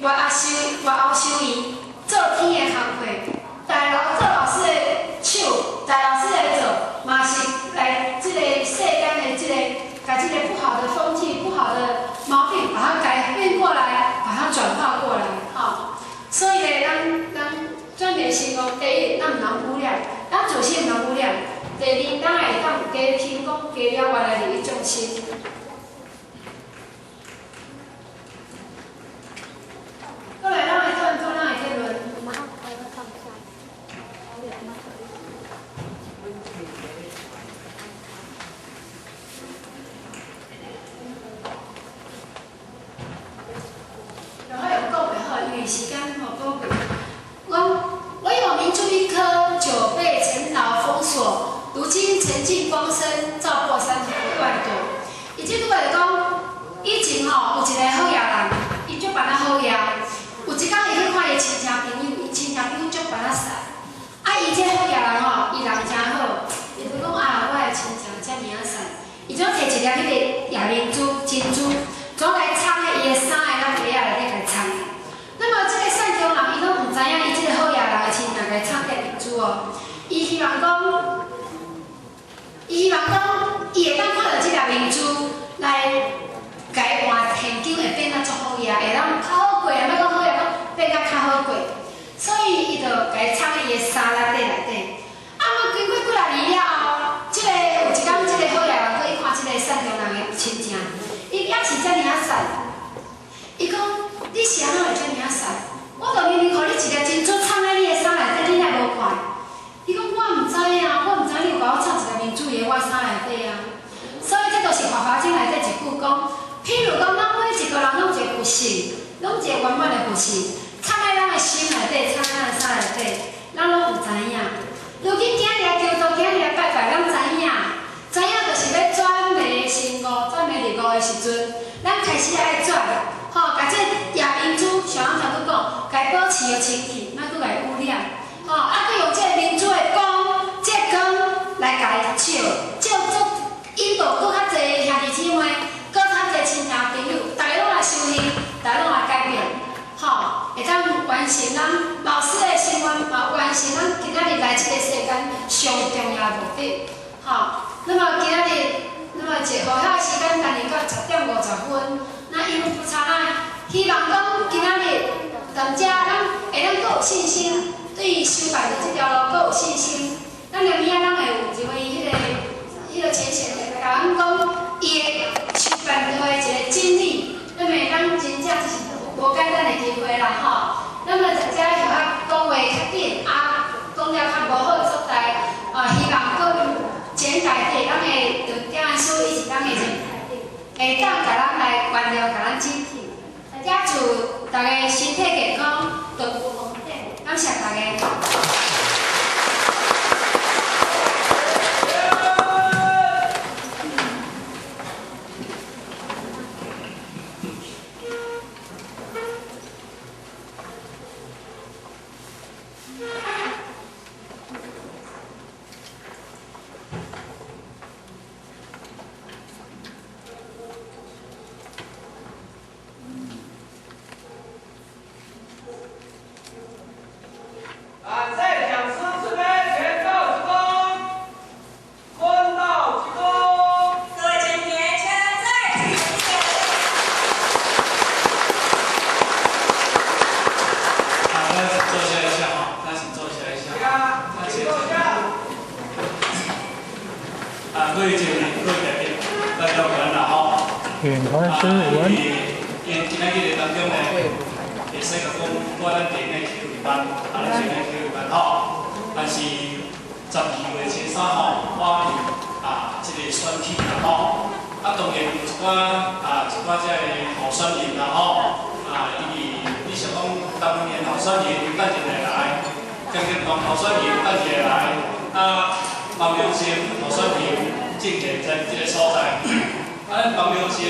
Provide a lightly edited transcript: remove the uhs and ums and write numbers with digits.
外后收伊做天的工课，做老师的手，带老师来做，嘛是来即个世间的即个，把即个不好的风气、不好的毛病，把它改变过来，把它转化过来，吼。所以咧，咱转变成功，第一，咱毋通污染，咱自身毋通污染；第二，咱会当加提供加了原来利益众生。 过来，咱来讨论咱的结论。然后有讲袂好，因为时间吼宝贵。我有明珠一颗，久被尘劳封锁，如今沉浸光生，照破山河一万朵。伊即句话就讲，以前吼有一个好野人，伊足办啊好野。 有一天，伊去看伊亲戚朋友，伊亲戚朋友足办啊善。啊，伊这好野人吼，伊人真好。伊就讲啊，我的亲戚遮尔啊善，伊就摕一粒迄个夜明珠、珍珠，总来藏喺伊的衫的那鞋仔内底来藏。那么这个善良人，伊拢唔知影伊这个好野人的亲戚来藏夜明珠哦。伊希望讲，伊会当看到这粒明珠来。 家换现金会变啊足好嘢，会当较好过，莫讲好嘢，变甲较好过。所以伊就家藏喺伊个衫内底。啊，经过几来年了后，即个有一天，即个好嘢人去伊看即个善良人的亲戚，伊也是遮尔啊善。伊讲：你是安怎会遮尔啊善？我著明明互你一粒珍珠藏喺你的衫内底，你乃无看。伊讲：我毋知影，我毋知你有甲我藏一粒明珠伫我衫内底啊。所以这就是《法华经》内底一句讲。 譬如讲，咱每一个人拢有一个佛性，拢有一个圆满的佛性，藏在咱的心内底，藏在咱的衫内底，咱拢有知影。如今今日求道，今日拜拜，咱知影就是要转迷成悟，转迷入悟的时阵，咱开始爱转，吼，甲这夜明珠，像咱头拄讲，家保持个清气，莫搁来污染，吼，啊，搁用这个明珠的光，这光来甲伊照引导搁较侪兄弟姊妹。 搁较侪亲戚朋友，大家拢来修行，大家拢来改变，吼，会当完成咱老师的心愿，嘛完成咱今仔日来这个世间上重要的目的，吼。那么今仔日，一好遐时间，今日到10:50，那因不差咱，希望讲今仔日大家咱会当搁有信心，对修办的这条路搁有信心。咱明仔咱会有一位迄个前线的甲咱讲，伊的。 办道的一个经历，那么咱真正是无简单的机会啦吼。那么大家有较讲话较紧啊，讲了较无好的所在，希望各位前台底咱的着点的书以及咱的前台底，会当甲咱来关照，甲咱警惕。大家祝大家身体健康，道路风顺，感谢大家。 今仔日当中呢，会使甲讲，我咱第一期有办，咱先来期有办吼。但是12月初3吼，我有这个选举啦吼。当然有一寡这个候选人啦吼。因为你想讲当年候选人等一来，江金光候选人等一来，黄良生候选人进前在这个所在。咱黄良生